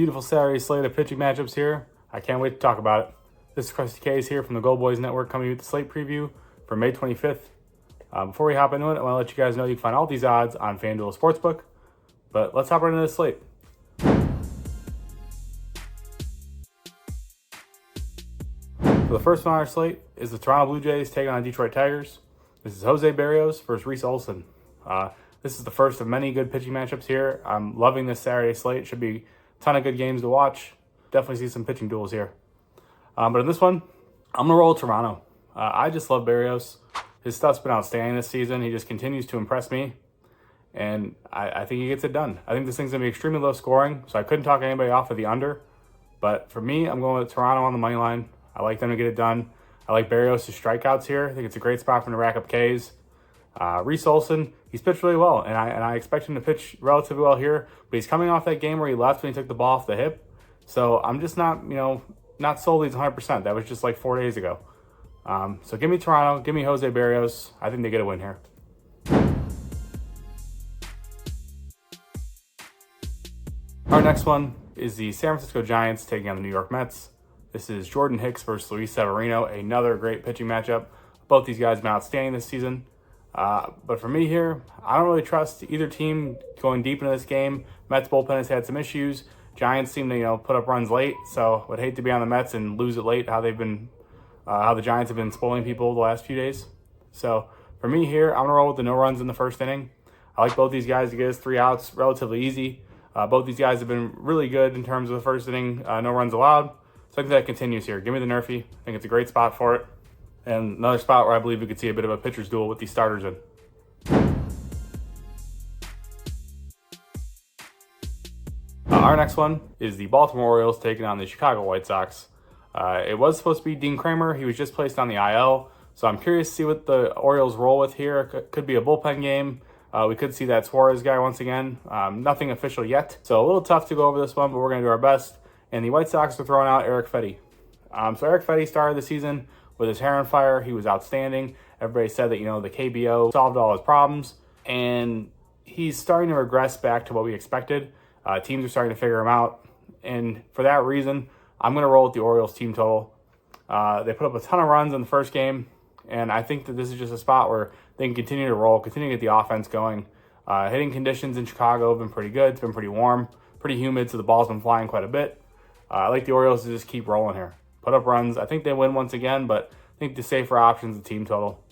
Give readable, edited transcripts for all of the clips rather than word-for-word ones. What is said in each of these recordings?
Beautiful Saturday slate of pitching matchups here. I can't wait to talk about it. This is Krusty K's here from the Go Boys Network coming with the slate preview for May 25th. Before we hop into it, I want to let you guys know you can find all these odds on FanDuel Sportsbook. But let's hop right into the slate. So the first one on our slate is the Toronto Blue Jays taking on Detroit Tigers. This is Jose Barrios versus Reese Olson. This is the first of many good pitching matchups here. I'm loving this Saturday slate. Should be a ton of good games to watch. Definitely see some pitching duels here. But in this one, I'm going to roll Toronto. I just love Barrios. His stuff's been outstanding this season. He just continues to impress me. And I think he gets it done. I think this thing's going to be extremely low scoring, so I couldn't talk anybody off of the under. But for me, I'm going with Toronto on the money line. I like them to get it done. I like Barrios' strikeouts here. I think it's a great spot for him to rack up Ks. Reese Olson, he's pitched really well, and I expect him to pitch relatively well here. But he's coming off that game where he left when he took the ball off the hip. So I'm just not sold he's 100%. That was just like 4 days ago. So give me Toronto. Give me Jose Barrios. I think they get a win here. Our next one is the San Francisco Giants taking on the New York Mets. This is Jordan Hicks versus Luis Severino, another great pitching matchup. Both these guys have been outstanding this season. But for me here, I don't really trust either team going deep into this game. Mets bullpen has had some issues. Giants seem to put up runs late, so would hate to be on the Mets and lose it late. How the Giants have been spoiling people the last few days. So for me here, I'm gonna roll with the no runs in the first inning. I like both these guys to get us 3 outs relatively easy. Both these guys have been really good in terms of the first inning, no runs allowed. So I think that continues here. Give me the Nerfy. I think it's a great spot for it. And another spot where I believe we could see a bit of a pitcher's duel with these starters in. Our next one is the Baltimore Orioles taking on the Chicago White Sox. It was supposed to be Dean Kramer. He was just placed on the IL. So I'm curious to see what the Orioles roll with here. Could be a bullpen game. We could see that Suarez guy once again. Nothing official yet. So a little tough to go over this one, but we're going to do our best. And the White Sox are throwing out Eric Fedde. So Eric Fedde started the season with his hair on fire. He was outstanding. Everybody said that, the KBO solved all his problems. And he's starting to regress back to what we expected. Teams are starting to figure him out. And for that reason, I'm going to roll with the Orioles team total. They put up a ton of runs in the first game. And I think that this is just a spot where they can continue to roll, continue to get the offense going. Hitting conditions in Chicago have been pretty good. It's been pretty warm, pretty humid, so the ball's been flying quite a bit. I like the Orioles to just keep rolling here. Put up runs. I think they win once again, but I think the safer option is the team total.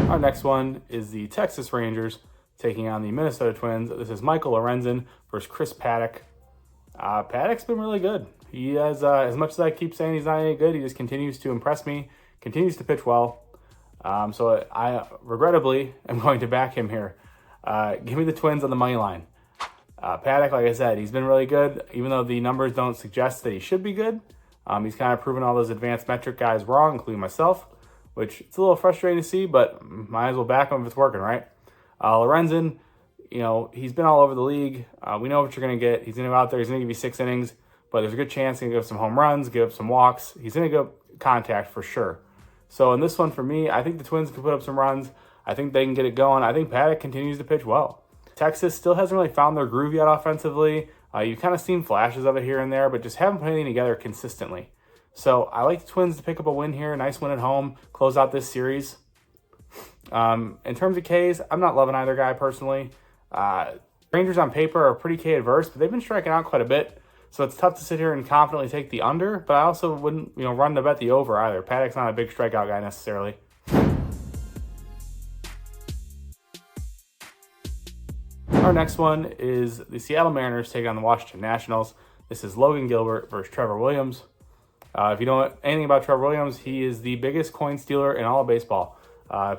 Our next one is the Texas Rangers taking on the Minnesota Twins. This is Michael Lorenzen versus Chris Paddock. Paddock's been really good. He has, as much as I keep saying he's not any good, he just continues to impress me, continues to pitch well. So I regrettably am going to back him here. Give me the Twins on the money line. Paddock, like I said, he's been really good, even though the numbers don't suggest that he should be good. He's kind of proven all those advanced metric guys wrong, including myself, which it's a little frustrating to see, but might as well back him if it's working, right? Lorenzen, he's been all over the league. We know what you're going to get. He's going to go out there. He's going to give you 6 innings, but there's a good chance he's going to give up some home runs, give up some walks. He's going to go contact for sure. So in this one, for me, I think the Twins can put up some runs. I think they can get it going. I think Paddock continues to pitch well. Texas still hasn't really found their groove yet offensively. You've kind of seen flashes of it here and there, but just haven't put anything together consistently. So I like the Twins to pick up a win here. Nice win at home. Close out this series. In terms of Ks, I'm not loving either guy personally. Rangers on paper are pretty K adverse, but they've been striking out quite a bit. So it's tough to sit here and confidently take the under, but I also wouldn't run to bet the over either. Paddock's not a big strikeout guy necessarily. Our next one is the Seattle Mariners taking on the Washington Nationals. This is Logan Gilbert versus Trevor Williams. If you know anything about Trevor Williams, he is the biggest coin stealer in all of baseball.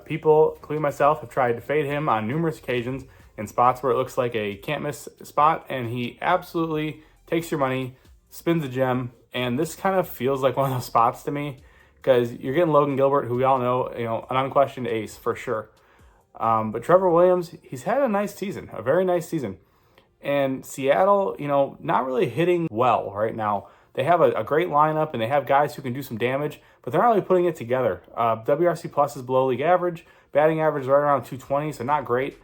People, including myself, have tried to fade him on numerous occasions in spots where it looks like a can't-miss spot, and he absolutely takes your money, spins a gem, and this kind of feels like one of those spots to me because you're getting Logan Gilbert, who we all know, an unquestioned ace for sure. But Trevor Williams, he's had a nice season, a very nice season. And Seattle, not really hitting well right now. They have a great lineup, and they have guys who can do some damage, but they're not really putting it together. WRC plus is below league average. Batting average is right around 220, so not great.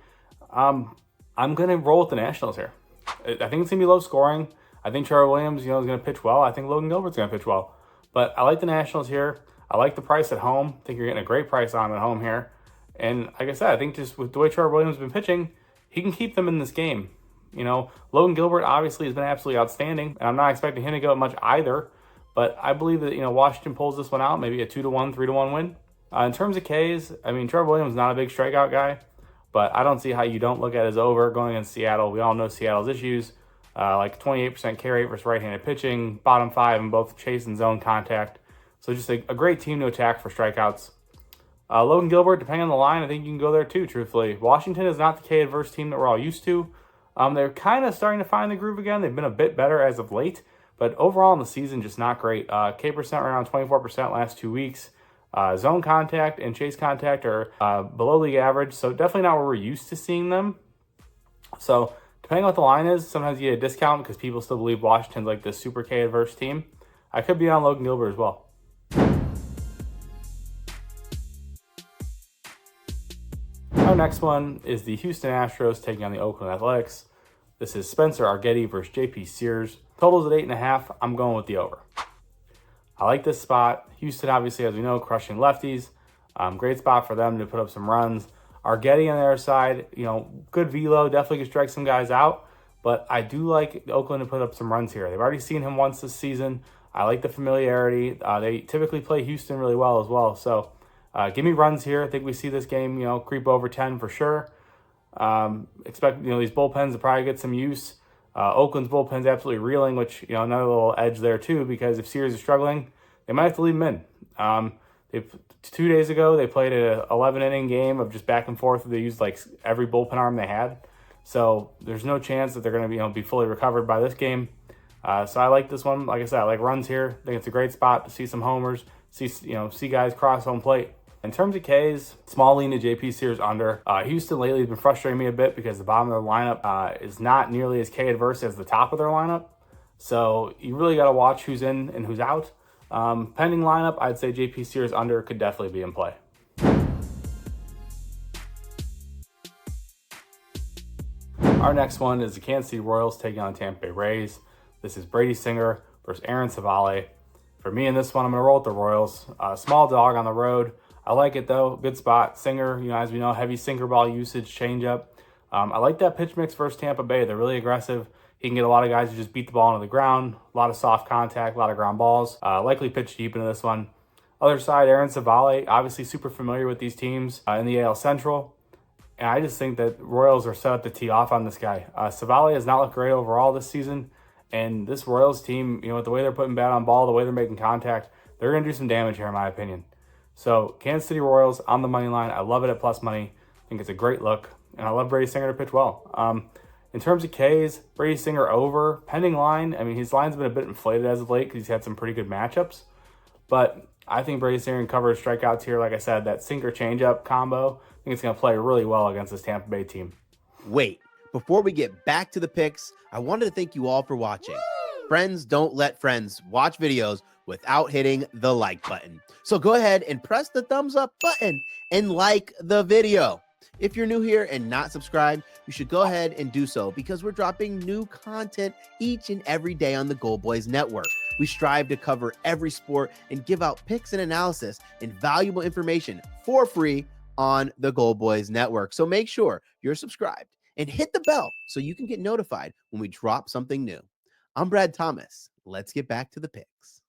I'm going to roll with the Nationals here. I think it's going to be low scoring. I think Trevor Williams, is going to pitch well. I think Logan Gilbert's going to pitch well. But I like the Nationals here. I like the price at home. I think you're getting a great price on them at home here. And like I said, I think just with the way Trevor Williams has been pitching, he can keep them in this game. Logan Gilbert obviously has been absolutely outstanding, and I'm not expecting him to go much either. But I believe that, Washington pulls this one out, maybe a 2-1, 3-1 win. In terms of Ks, Trevor Williams is not a big strikeout guy, but I don't see how you don't look at his over going against Seattle. We all know Seattle's issues, like 28% K rate versus right-handed pitching, bottom 5 in both chase and zone contact. So just a great team to attack for strikeouts. Logan Gilbert, depending on the line, I think you can go there too, truthfully. Washington is not the K-adverse team that we're all used to. They're kind of starting to find the groove again. They've been a bit better as of late, but overall in the season, just not great. K percent right around 24% last 2 weeks. Zone contact and chase contact are below league average, so definitely not where we're used to seeing them. So depending on what the line is, sometimes you get a discount because people still believe Washington's like this super K-adverse team. I could be on Logan Gilbert as well. Our next one is the Houston Astros taking on the Oakland Athletics. This is Spencer Arguetti versus JP Sears. Totals at 8.5. I'm going with the over. I like this spot. Houston, obviously, as we know, crushing lefties. Great spot for them to put up some runs. Arguetti on their side, good velo, definitely can strike some guys out. But I do like Oakland to put up some runs here. They've already seen him once this season. I like the familiarity. They typically play Houston really well as well. So give me runs here. I think we see this game, creep over 10 for sure. Expect, these bullpens to probably get some use. Oakland's bullpen's absolutely reeling, which, another little edge there too, because if Sears is struggling, they might have to leave him in. 2 days ago, they played an 11-inning game of just back and forth. They used like every bullpen arm they had. So there's no chance that they're going to be fully recovered by this game. So I like this one. Like I said, I like runs here. I think it's a great spot to see some homers, see guys cross home plate. In terms of Ks, small lean to JP Sears under. Houston lately has been frustrating me a bit because the bottom of their lineup is not nearly as K-adverse as the top of their lineup. So you really got to watch who's in and who's out. Pending lineup, I'd say JP Sears under could definitely be in play. Our next one is the Kansas City Royals taking on Tampa Bay Rays. This is Brady Singer versus Aaron Savale. For me in this one, I'm going to roll with the Royals. Small dog on the road. I like it though. Good spot. Singer, as we know, heavy sinker ball usage, changeup. I like that pitch mix versus Tampa Bay. They're really aggressive. He can get a lot of guys who just beat the ball into the ground. A lot of soft contact, a lot of ground balls. Likely pitch deep into this one. Other side, Aaron Savale, obviously super familiar with these teams in the AL Central. And I just think that Royals are set up to tee off on this guy. Savale has not looked great overall this season. And this Royals team, with the way they're putting bat on ball, the way they're making contact, they're going to do some damage here in my opinion. So Kansas City Royals on the money line. I love it at plus money. I think it's a great look. And I love Brady Singer to pitch well. In terms of Ks, Brady Singer over. Pending line, his line's been a bit inflated as of late because he's had some pretty good matchups. But I think Brady Singer can cover his strikeouts here. Like I said, that sinker changeup combo, I think it's going to play really well against this Tampa Bay team. Wait, before we get back to the picks, I wanted to thank you all for watching. Friends don't let friends watch videos without hitting the like button. So go ahead and press the thumbs up button and like the video. If you're new here and not subscribed, you should go ahead and do so because we're dropping new content each and every day on the Gold Boys Network. We strive to cover every sport and give out picks and analysis and valuable information for free on the Gold Boys Network. So make sure you're subscribed and hit the bell so you can get notified when we drop something new. I'm Brad Thomas. Let's get back to the picks.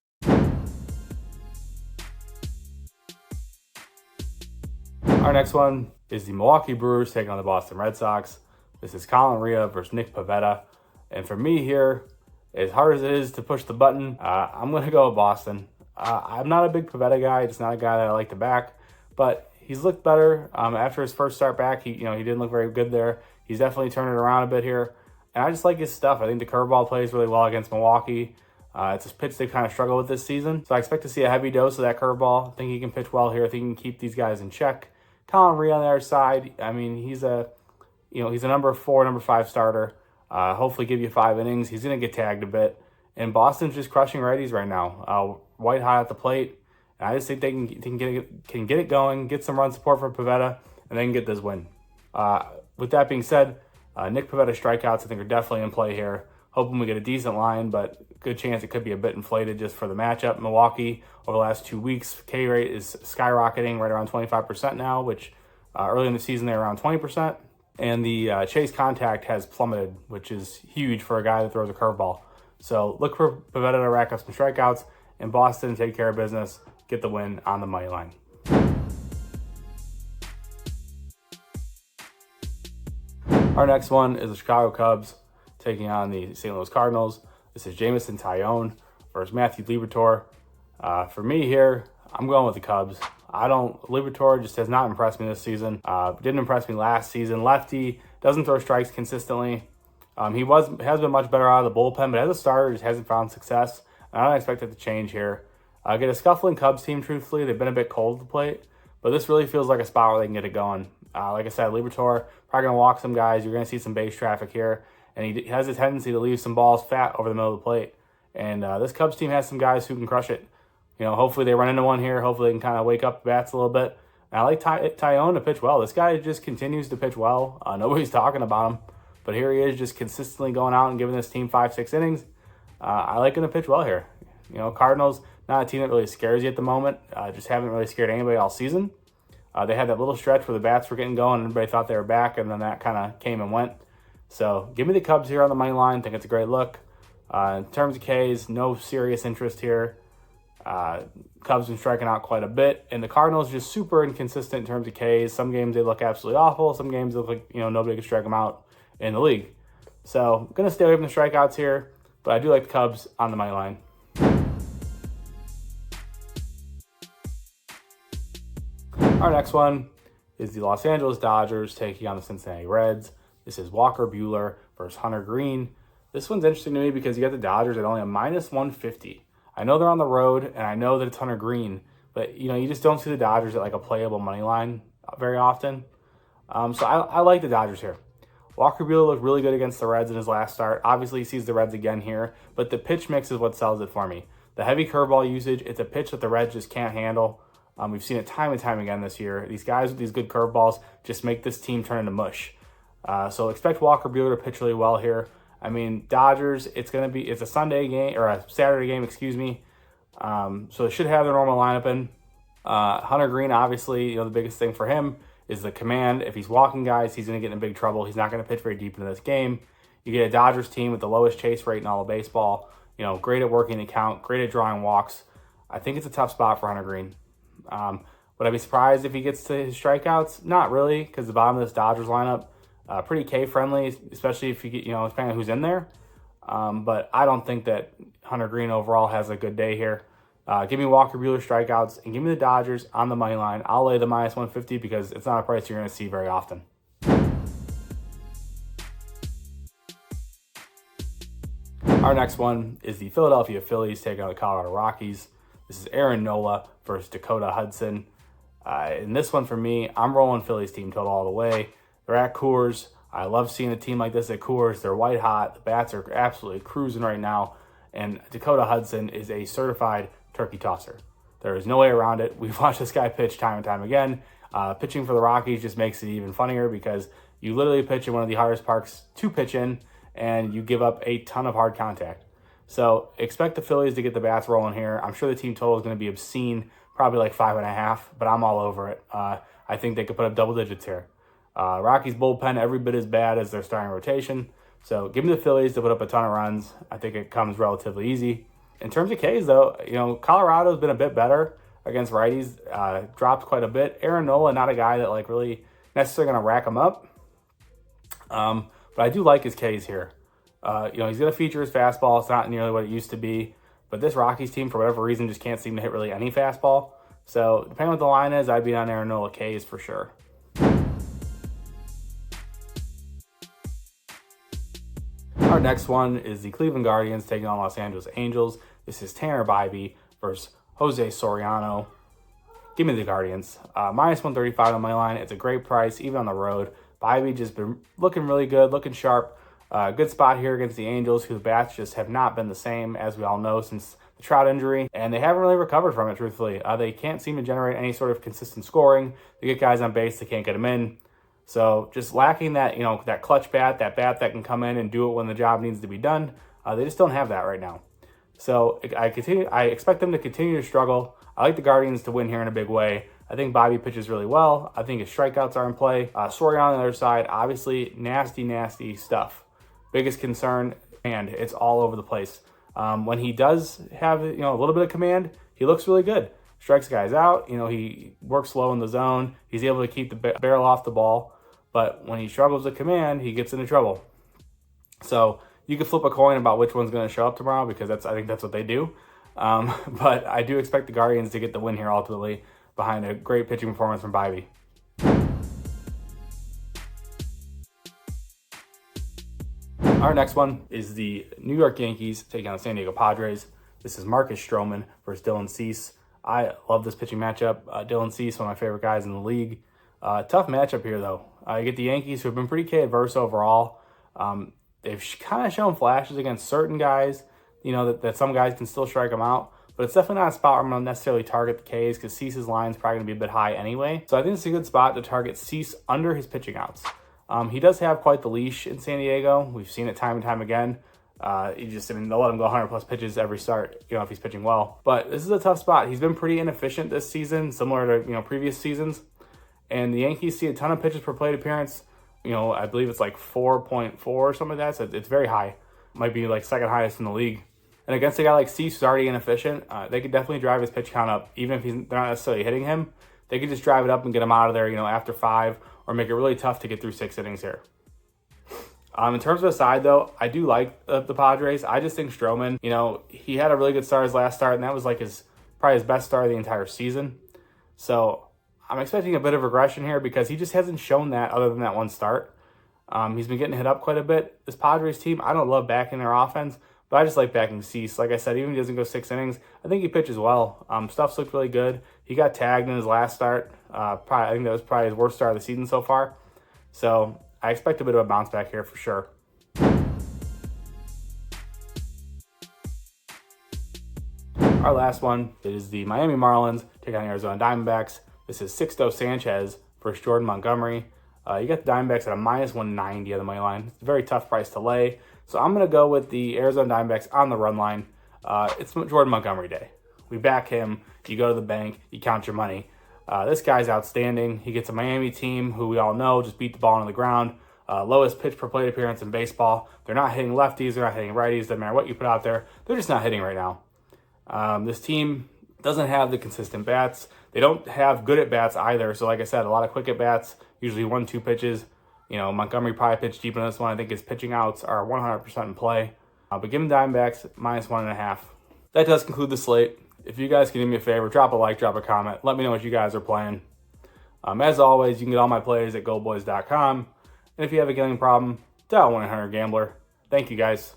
Our next one is the Milwaukee Brewers taking on the Boston Red Sox. This is Colin Ria versus Nick Pivetta. And for me here, as hard as it is to push the button, I'm going to go with Boston. I'm not a big Pivetta guy. It's not a guy that I like to back. But he's looked better after his first start back. He didn't look very good there. He's definitely turned it around a bit here. And I just like his stuff. I think the curveball plays really well against Milwaukee. It's a pitch they kind of struggle with this season. So I expect to see a heavy dose of that curveball. I think he can pitch well here. I think he can keep these guys in check. Colin Ria on the other side, he's a number 4, number 5 starter. Hopefully give you 5 innings. He's going to get tagged a bit. And Boston's just crushing righties right now. White hot at the plate. And I just think they can get it going, get some run support from Pivetta, and then get this win. with that being said, Nick Pavetta's strikeouts I think are definitely in play here. Hoping we get a decent line, but good chance it could be a bit inflated just for the matchup. Milwaukee, over the last 2 weeks, K rate is skyrocketing right around 25% now, which early in the season they were around 20%. And the chase contact has plummeted, which is huge for a guy that throws a curveball. So look for Pivetta to rack up some strikeouts, and Boston take care of business, get the win on the money line. Our next one is the Chicago Cubs taking on the St. Louis Cardinals. This is Jameson Taillon versus Matthew Liberatore. For me here, I'm going with the Cubs. Liberatore just has not impressed me this season. Didn't impress me last season. Lefty, doesn't throw strikes consistently. He has been much better out of the bullpen, but as a starter, just hasn't found success. And I don't expect it to change here. Get a scuffling Cubs team, truthfully. They've been a bit cold at the plate, but this really feels like a spot where they can get it going. Like I said, Liberatore, probably going to walk some guys. You're going to see some base traffic here. And he has a tendency to leave some balls fat over the middle of the plate. And this Cubs team has some guys who can crush it. Hopefully they run into one here. Hopefully they can kind of wake up the bats a little bit. And I like Taillon to pitch well. This guy just continues to pitch well. Nobody's talking about him. But here he is just consistently going out and giving this team 5-6 innings. I like him to pitch well here. Cardinals, not a team that really scares you at the moment. Just haven't really scared anybody all season. They had that little stretch where the bats were getting going and everybody thought they were back, and then that kind of came and went. So give me the Cubs here on the money line. I think it's a great look. In terms of Ks, no serious interest here. Cubs been striking out quite a bit, and the Cardinals just super inconsistent in terms of Ks. Some games they look absolutely awful. Some games they look like nobody can strike them out in the league. So I'm gonna stay away from the strikeouts here, but I do like the Cubs on the money line. Our next one is the Los Angeles Dodgers taking on the Cincinnati Reds. This is Walker Buehler versus Hunter Green. This one's interesting to me because you got the Dodgers at only a -150. I know they're on the road, and I know that it's Hunter Green, but you just don't see the Dodgers at like a playable money line very often. So I like the Dodgers here. Walker Buehler looked really good against the Reds in his last start. Obviously, he sees the Reds again here, but the pitch mix is what sells it for me. The heavy curveball usage, it's a pitch that the Reds just can't handle. We've seen it time and time again this year. These guys with these good curveballs just make this team turn into mush. So expect Walker Buehler to pitch really well here. I mean, Dodgers, it's a Sunday game, or a Saturday game, excuse me. So they should have their normal lineup in. Hunter Green, obviously, the biggest thing for him is the command. If he's walking guys, he's going to get in big trouble. He's not going to pitch very deep into this game. You get a Dodgers team with the lowest chase rate in all of baseball. Great at working the count, great at drawing walks. I think it's a tough spot for Hunter Green. Would I be surprised if he gets to his strikeouts? Not really, because the bottom of this Dodgers lineup, pretty K-friendly, especially if you get, depending on who's in there. But I don't think that Hunter Green overall has a good day here. Give me Walker Buehler strikeouts, and give me the Dodgers on the money line. I'll lay the -150 because it's not a price you're going to see very often. Our next one is the Philadelphia Phillies taking on the Colorado Rockies. This is Aaron Nola versus Dakota Hudson. In this one for me, I'm rolling Phillies team total all the way. They're at Coors. I love seeing a team like this at Coors. They're white hot. The bats are absolutely cruising right now. And Dakota Hudson is a certified turkey tosser. There is no way around it. We've watched this guy pitch time and time again. Pitching for the Rockies just makes it even funnier because you literally pitch in one of the hardest parks to pitch in, and you give up a ton of hard contact. So expect the Phillies to get the bats rolling here. I'm sure the team total is going to be obscene, probably like 5.5, but I'm all over it. I think they could put up double digits here. Rockies bullpen every bit as bad as their starting rotation. So give me the Phillies to put up a ton of runs. I think it comes relatively easy. In terms of Ks, though, Colorado's been a bit better against righties. Dropped quite a bit. Aaron Nola, not a guy that really necessarily going to rack him up. But I do like his Ks here. He's going to feature his fastball. It's not nearly what it used to be. But this Rockies team, for whatever reason, just can't seem to hit really any fastball. So depending on what the line is, I'd be on Aaron Nola Ks for sure. Our next one is the Cleveland Guardians taking on Los Angeles Angels. This is Tanner Bybee versus Jose Soriano. Give me the Guardians. -135 on my line. It's a great price, even on the road. Bybee just been looking really good, looking sharp. Good spot here against the Angels, whose bats just have not been the same, as we all know, since the Trout injury. And they haven't really recovered from it, truthfully. They can't seem to generate any sort of consistent scoring. They get guys on base, they can't get them in. So just lacking that, that clutch bat, that bat that can come in and do it when the job needs to be done. They just don't have that right now. So I expect them to continue to struggle. I like the Guardians to win here in a big way. I think Bobby pitches really well. I think his strikeouts are in play. Soriano on the other side, obviously nasty stuff. Biggest concern, and it's all over the place. When he does have a little bit of command, he looks really good. Strikes guys out. He works slow in the zone. He's able to keep the barrel off the ball. But when he struggles with command, he gets into trouble. So you could flip a coin about which one's going to show up tomorrow, because I think that's what they do. But I do expect the Guardians to get the win here ultimately behind a great pitching performance from Bobby. Our next one is the New York Yankees taking on the San Diego Padres. This is Marcus Stroman versus Dylan Cease. I love this pitching matchup. Dylan Cease, one of my favorite guys in the league. Tough matchup here, though. You get the Yankees, who have been pretty K-adverse overall. They've kind of shown flashes against certain guys, that some guys can still strike them out. But it's definitely not a spot where I'm going to necessarily target the Ks, because Cease's line is probably going to be a bit high anyway. So I think it's a good spot to target Cease under his pitching outs. He does have quite the leash in San Diego. We've seen it time and time again. They'll let him go 100+ pitches every start, if he's pitching well. But this is a tough spot. He's been pretty inefficient this season, similar to, previous seasons. And the Yankees see a ton of pitches per plate appearance. I believe it's like 4.4 or something like that. So it's very high. Might be like second highest in the league. And against a guy like Cease, who's already inefficient, they could definitely drive his pitch count up. Even if they're not necessarily hitting him, they could just drive it up and get him out of there, after 5, or make it really tough to get through 6 innings here. In terms of the side, though, I do like the Padres. I just think Stroman, he had a really good start his last start, and that was like probably his best start of the entire season. So I'm expecting a bit of regression here, because he just hasn't shown that other than that one start. He's been getting hit up quite a bit. This Padres team, I don't love backing their offense, but I just like backing Cease. Like I said, even if he doesn't go 6 innings, I think he pitches well. Stuff's looked really good. He got tagged in his last start. I think that was probably his worst start of the season so far. So I expect a bit of a bounce back here for sure. Our last one is the Miami Marlins taking on the Arizona Diamondbacks. This is Sixto Sanchez versus Jordan Montgomery. You got the Diamondbacks at a -190 on the money line. It's a very tough price to lay. So I'm going to go with the Arizona Diamondbacks on the run line. It's Jordan Montgomery day. We back him. You go to the bank. You count your money. This guy's outstanding. He gets a Miami team who we all know just beat the ball on the ground. Lowest pitch per plate appearance in baseball. They're not hitting lefties. They're not hitting righties. Doesn't matter what you put out there. They're just not hitting right now. This team doesn't have the consistent bats. They don't have good at bats either. So like I said, a lot of quick at bats, usually 1-2 pitches. Montgomery probably pitched deep in this one. I think his pitching outs are 100% in play. But give him Diamondbacks -1.5. That does conclude the slate. If you guys can do me a favor, drop a like, drop a comment. Let me know what you guys are playing. As always, you can get all my plays at goboys.com. And if you have a gambling problem, dial 1-800-GAMBLER. Thank you, guys.